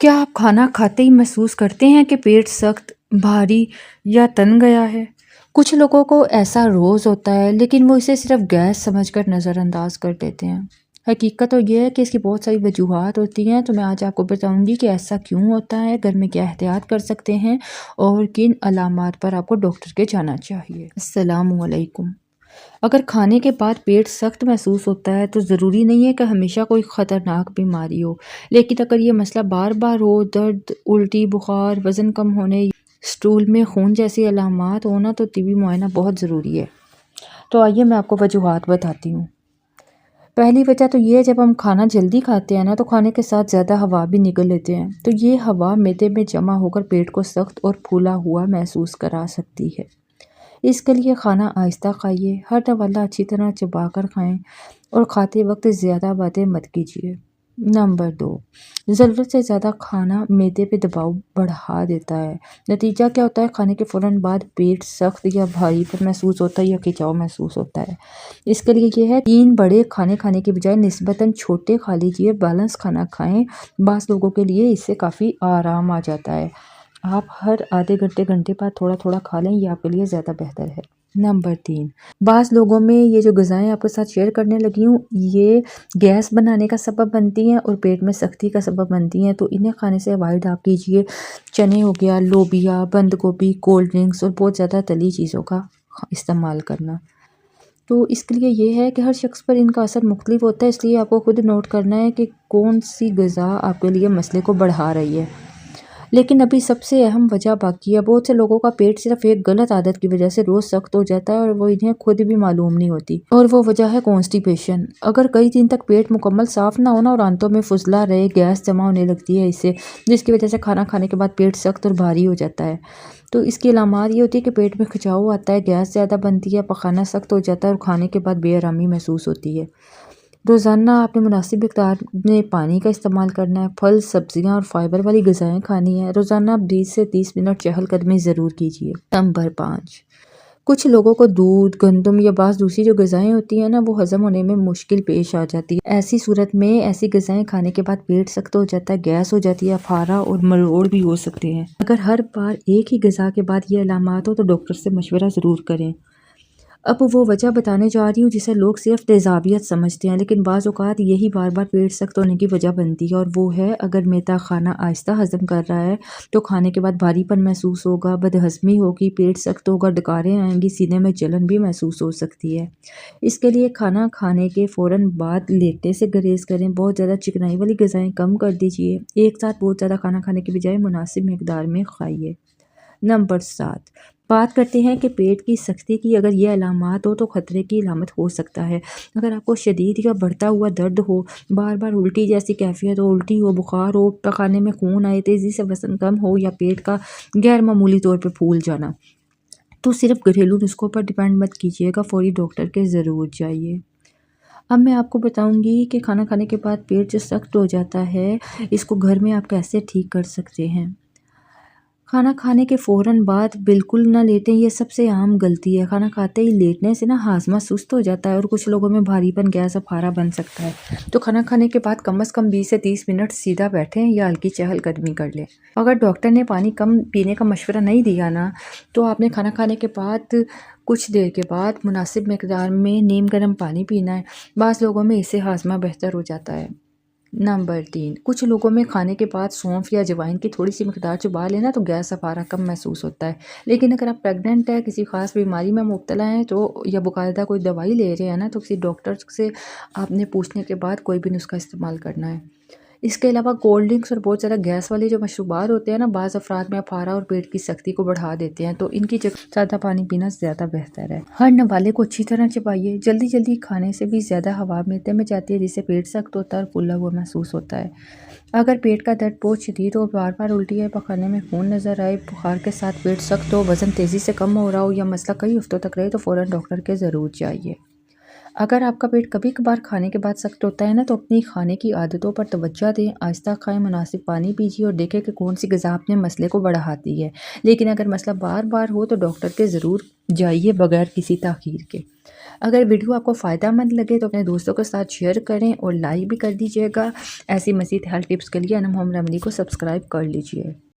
کیا آپ کھانا کھاتے ہی محسوس کرتے ہیں کہ پیٹ سخت، بھاری یا تن گیا ہے؟ کچھ لوگوں کو ایسا روز ہوتا ہے لیکن وہ اسے صرف گیس سمجھ کر نظر انداز کر دیتے ہیں۔ حقیقت تو یہ ہے کہ اس کی بہت ساری وجوہات ہوتی ہیں، تو میں آج آپ کو بتاؤں گی کہ ایسا کیوں ہوتا ہے، گھر میں کیا احتیاط کر سکتے ہیں اور کن علامات پر آپ کو ڈاکٹر کے جانا چاہیے۔ السلام علیکم۔ اگر کھانے کے بعد پیٹ سخت محسوس ہوتا ہے تو ضروری نہیں ہے کہ ہمیشہ کوئی خطرناک بیماری ہو، لیکن اگر یہ مسئلہ بار بار ہو، درد، الٹی، بخار، وزن کم ہونے، سٹول میں خون جیسی علامات ہونا، تو طبی معائنہ بہت ضروری ہے۔ تو آئیے میں آپ کو وجوہات بتاتی ہوں۔ پہلی وجہ تو یہ ہے، جب ہم کھانا جلدی کھاتے ہیں نا تو کھانے کے ساتھ زیادہ ہوا بھی نگل لیتے ہیں، تو یہ ہوا معدے میں جمع ہو کر پیٹ کو سخت اور پھولا ہوا محسوس کرا سکتی ہے۔ اس کے لیے کھانا آہستہ کھائیے، ہر نوالا اچھی طرح چبا کر کھائیں اور کھاتے وقت زیادہ باتیں مت کیجیے۔ نمبر 2، ضرورت سے زیادہ کھانا معدے پہ دباؤ بڑھا دیتا ہے۔ نتیجہ کیا ہوتا ہے؟ کھانے کے فوراً بعد پیٹ سخت یا بھاری پر محسوس ہوتا ہے یا کھچاؤ محسوس ہوتا ہے۔ اس کے لیے یہ ہے، 3 بڑے کھانے کھانے کے بجائے نسبتاً چھوٹے کھا لیجیے، بیلنس کھانا کھائیں۔ بعض لوگوں کے لیے اس سے کافی آرام آ جاتا ہے۔ آپ ہر آدھے گھنٹے بعد تھوڑا تھوڑا کھا لیں، یہ آپ کے لیے زیادہ بہتر ہے۔ نمبر 3، بعض لوگوں میں یہ جو غذائیں آپ کے ساتھ شیئر کرنے لگی ہوں، یہ گیس بنانے کا سبب بنتی ہیں اور پیٹ میں سختی کا سبب بنتی ہیں، تو انہیں کھانے سے اوائڈ آپ کیجیے۔ چنے ہو گیا، لوبیا، بند گوبھی، کولڈ ڈرنکس اور بہت زیادہ تلی چیزوں کا استعمال کرنا۔ تو اس کے لیے یہ ہے کہ ہر شخص پر ان کا اثر مختلف ہوتا ہے، اس لیے آپ کو خود نوٹ کرنا ہے کہ کون سی غذا آپ کے لیے مسئلے کو بڑھا رہی ہے۔ لیکن ابھی سب سے اہم وجہ باقی ہے۔ بہت سے لوگوں کا پیٹ صرف ایک غلط عادت کی وجہ سے روز سخت ہو جاتا ہے اور وہ انہیں خود بھی معلوم نہیں ہوتی، اور وہ وجہ ہے کانسٹیپیشن۔ اگر کئی دن تک پیٹ مکمل صاف نہ ہونا اور آنتوں میں فضلہ رہے، گیس جمع ہونے لگتی ہے اس سے، جس کی وجہ سے کھانا کھانے کے بعد پیٹ سخت اور بھاری ہو جاتا ہے۔ تو اس کی علامات یہ ہوتی ہے کہ پیٹ میں کھچاؤ آتا ہے، گیس زیادہ بنتی ہے، پخانہ سخت ہو جاتا ہے اور کھانے کے بعد بے آرامی محسوس ہوتی ہے۔ روزانہ آپ نے مناسب مقدار میں پانی کا استعمال کرنا ہے، پھل، سبزیاں اور فائبر والی غذائیں کھانی ہیں۔ روزانہ 20 سے 30 منٹ چہل قدمی ضرور کیجیے۔ نمبر 5، کچھ لوگوں کو دودھ، گندم یا بعض دوسری جو غذائیں ہوتی ہیں نا، وہ ہضم ہونے میں مشکل پیش آ جاتی ہے۔ ایسی صورت میں ایسی غذائیں کھانے کے بعد پیٹ سخت ہو جاتا ہے، گیس ہو جاتی ہے، پھارا اور مروڑ بھی ہو سکتے ہیں۔ اگر ہر بار ایک ہی غذا کے بعد یہ علامات ہو تو ڈاکٹر سے مشورہ ضرور کریں۔ اب وہ وجہ بتانے جا رہی ہوں جسے لوگ صرف تیزابیت سمجھتے ہیں، لیکن بعض اوقات یہی بار بار پیٹ سخت ہونے کی وجہ بنتی ہے، اور وہ ہے، اگر معدہ کھانا آہستہ ہضم کر رہا ہے تو کھانے کے بعد بھاری پن محسوس ہوگا، بدہضمی ہوگی، پیٹ سخت ہوگا، ڈکاریں آئیں گی، سینے میں جلن بھی محسوس ہو سکتی ہے۔ اس کے لیے کھانا کھانے کے فوراً بعد لیٹنے سے گریز کریں، بہت زیادہ چکنائی والی غذائیں کم کر دیجیے، ایک ساتھ بہت زیادہ کھانا کھانے کے بجائے مناسب مقدار میں کھائیے۔ نمبر 7، بات کرتے ہیں کہ پیٹ کی سختی کی۔ اگر یہ علامات ہو تو خطرے کی علامت ہو سکتا ہے۔ اگر آپ کو شدید یا بڑھتا ہوا درد ہو، بار بار الٹی جیسی کیفیت ہو، الٹی ہو، بخار ہو، پخانے میں خون آئے، تیزی سے وزن کم ہو یا پیٹ کا غیر معمولی طور پہ پھول جانا، تو صرف گھریلو نسخوں پر ڈیپینڈ مت کیجیے گا، فوری ڈاکٹر کے ضرور جائیے۔ اب میں آپ کو بتاؤں گی کہ کھانا کھانے کے بعد پیٹ جو سخت ہو جاتا ہے، اس کو گھر میں آپ کیسے ٹھیک کر سکتے ہیں۔ کھانا کھانے کے فوراً بعد بالکل نہ لیٹیں، یہ سب سے عام غلطی ہے۔ کھانا کھاتے ہی لیٹنے سے نا ہاضمہ سست ہو جاتا ہے اور کچھ لوگوں میں بھاری پن، گیس اور پھارا بن سکتا ہے۔ تو کھانا کھانے کے بعد کم از کم 20 سے 30 منٹ سیدھا بیٹھیں یا ہلکی چہل قدمی کر لیں۔ اگر ڈاکٹر نے پانی کم پینے کا مشورہ نہیں دیا نا، تو آپ نے کھانا کھانے کے بعد کچھ دیر کے بعد مناسب مقدار میں نیم گرم پانی پینا ہے۔ بعض لوگوں میں اس سے ہاضمہ بہتر ہو جاتا ہے۔ نمبر 3، کچھ لوگوں میں کھانے کے بعد سونف یا اجوائن کی تھوڑی سی مقدار چبا لینا تو گیس افارہ کم محسوس ہوتا ہے، لیکن اگر آپ پریگننٹ ہیں، کسی خاص بیماری میں مبتلا ہیں تو یا باقاعدہ کوئی دوائی لے رہے ہیں نا، تو کسی ڈاکٹر سے آپ نے پوچھنے کے بعد کوئی بھی نسخہ استعمال کرنا ہے۔ اس کے علاوہ کولڈ ڈرنکس اور بہت زیادہ گیس والے جو مشروبات ہوتے ہیں نا، بعض افراد میں افارہ اور پیٹ کی سختی کو بڑھا دیتے ہیں، تو ان کی جگہ سادہ پانی پینا زیادہ بہتر ہے۔ ہر نوالے کو اچھی طرح چبائیے، جلدی جلدی کھانے سے بھی زیادہ ہوا معدے میں جاتی ہے، جس سے پیٹ سخت ہوتا ہے اور پھولا ہوا محسوس ہوتا ہے۔ اگر پیٹ کا درد بہت شدید ہو، بار بار الٹی ہے، پخانے میں خون نظر آئے، بخار کے ساتھ پیٹ سخت ہو، وزن تیزی سے کم ہو رہا ہو یا مسئلہ کئی ہفتوں تک رہے، تو فوراً ڈاکٹر کے ضرور جائیے۔ اگر آپ کا پیٹ کبھی کبھار کھانے کے بعد سخت ہوتا ہے نا، تو اپنی کھانے کی عادتوں پر توجہ دیں، آہستہ کھائیں، مناسب پانی پیجیے اور دیکھیں کہ کون سی غذا اپنے مسئلے کو بڑھاتی ہے۔ لیکن اگر مسئلہ بار بار ہو تو ڈاکٹر کے ضرور جائیے بغیر کسی تاخیر کے۔ اگر ویڈیو آپ کو فائدہ مند لگے تو اپنے دوستوں کے ساتھ شیئر کریں اور لائک بھی کر دیجیے گا۔ ایسی مزید ہیلتھ ٹپس کے لیے انم ہوم ریمیڈی کو سبسکرائب کر لیجیے۔